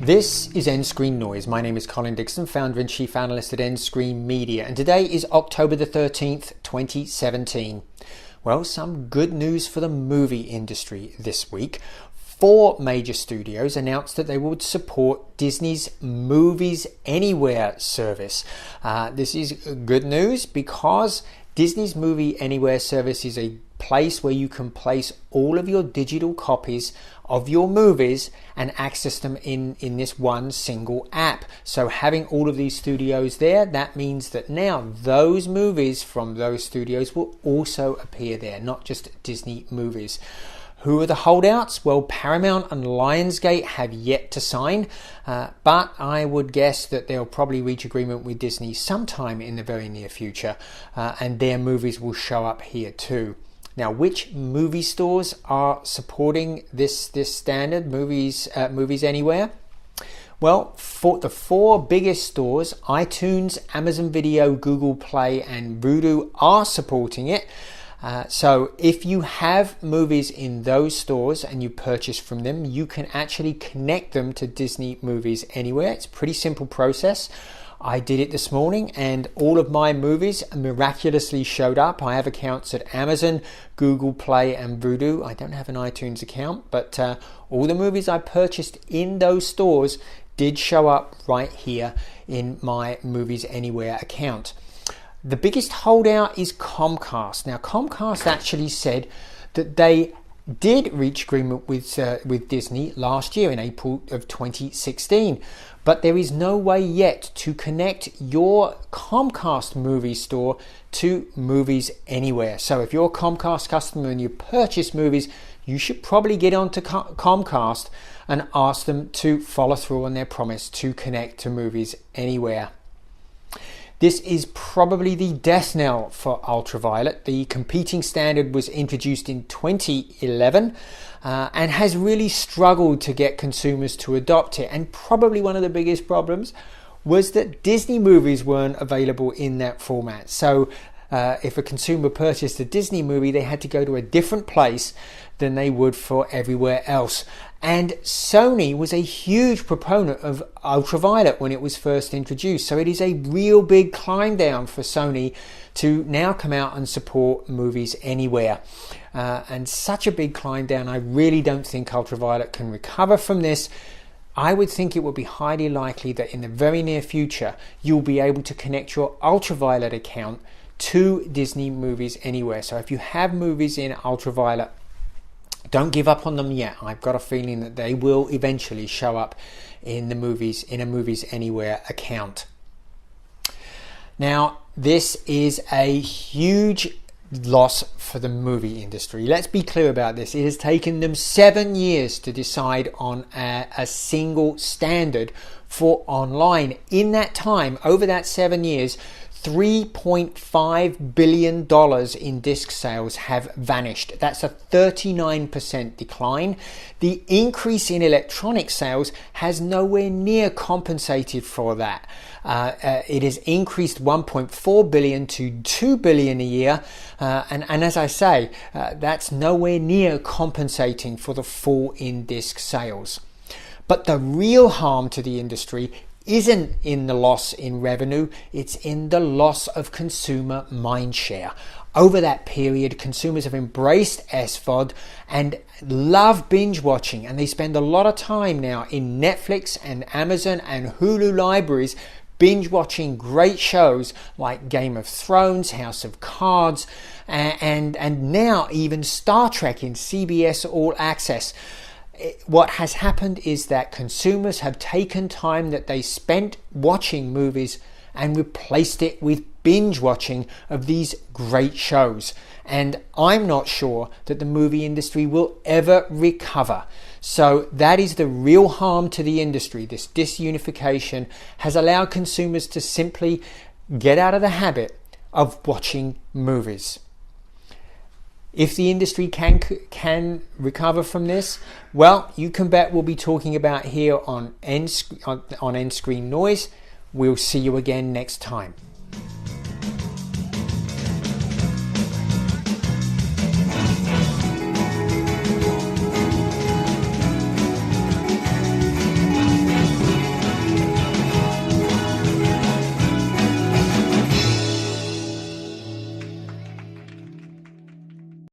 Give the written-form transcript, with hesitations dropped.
This is End Screen Noise. My name is Colin Dixon, founder and chief analyst at End Screen Media, and today is October the 13th, 2017. Well, some good news for the movie industry this week. 4 major studios announced that they would support Disney's Movies Anywhere service. This is good news because Disney's Movie Anywhere service is a place where you can place all of your digital copies of your movies and access them in this one single app. So having all of these studios there, that means that now those movies from those studios will also appear there, not just Disney movies. Who are the holdouts? Well, Paramount and Lionsgate have yet to sign, but I would guess that they'll probably reach agreement with Disney sometime in the very near future, and their movies will show up here too. Now, which movie stores are supporting this standard, Movies Anywhere? Well, for the 4 biggest stores, iTunes, Amazon Video, Google Play, and Vudu are supporting it. So if you have movies in those stores and you purchase from them, you can actually connect them to Disney Movies Anywhere. It's a pretty simple process. I did it this morning and all of my movies miraculously showed up. I have accounts at Amazon, Google Play, and Vudu. I don't have an iTunes account, but all the movies I purchased in those stores did show up right here in my Movies Anywhere account. The biggest holdout is Comcast. Now, Comcast actually said that they did reach agreement with Disney last year in April of 2016, but there is no way yet to connect your Comcast movie store to Movies Anywhere. So if you're a Comcast customer and you purchase movies, you should probably get onto Comcast and ask them to follow through on their promise to connect to Movies Anywhere. This is probably the death knell for UltraViolet. The competing standard was introduced in 2011 and has really struggled to get consumers to adopt it. And probably one of the biggest problems was that Disney movies weren't available in that format. So if a consumer purchased a Disney movie, they had to go to a different place than they would for everywhere else. And Sony was a huge proponent of UltraViolet when it was first introduced. So it is a real big climb down for Sony to now come out and support Movies Anywhere. And such a big climb down, I really don't think UltraViolet can recover from this. I would think it would be highly likely that in the very near future, you'll be able to connect your UltraViolet account to Disney Movies Anywhere. So if you have movies in UltraViolet, don't give up on them yet. I've got a feeling that they will eventually show up in a Movies Anywhere account. Now, this is a huge loss for the movie industry. Let's be clear about this. It has taken them 7 years to decide on a single standard for online. In that time, over that 7 years, $3.5 billion in disc sales have vanished. That's a 39% decline. The increase in electronic sales has nowhere near compensated for that. It has increased 1.4 billion to 2 billion a year. And as I say, that's nowhere near compensating for the fall in disc sales. But the real harm to the industry isn't in the loss in revenue, it's in the loss of consumer mindshare. Over that period, consumers have embraced SVOD and love binge watching, and they spend a lot of time now in Netflix and Amazon and Hulu libraries binge watching great shows like Game of Thrones, House of Cards, and now even Star Trek in CBS All Access. What has happened is that consumers have taken time that they spent watching movies and replaced it with binge watching of these great shows. And I'm not sure that the movie industry will ever recover. So that is the real harm to the industry. This disunification has allowed consumers to simply get out of the habit of watching movies. If the industry can recover from this, well, you can bet we'll be talking about here on End Screen Noise. We'll see you again next time.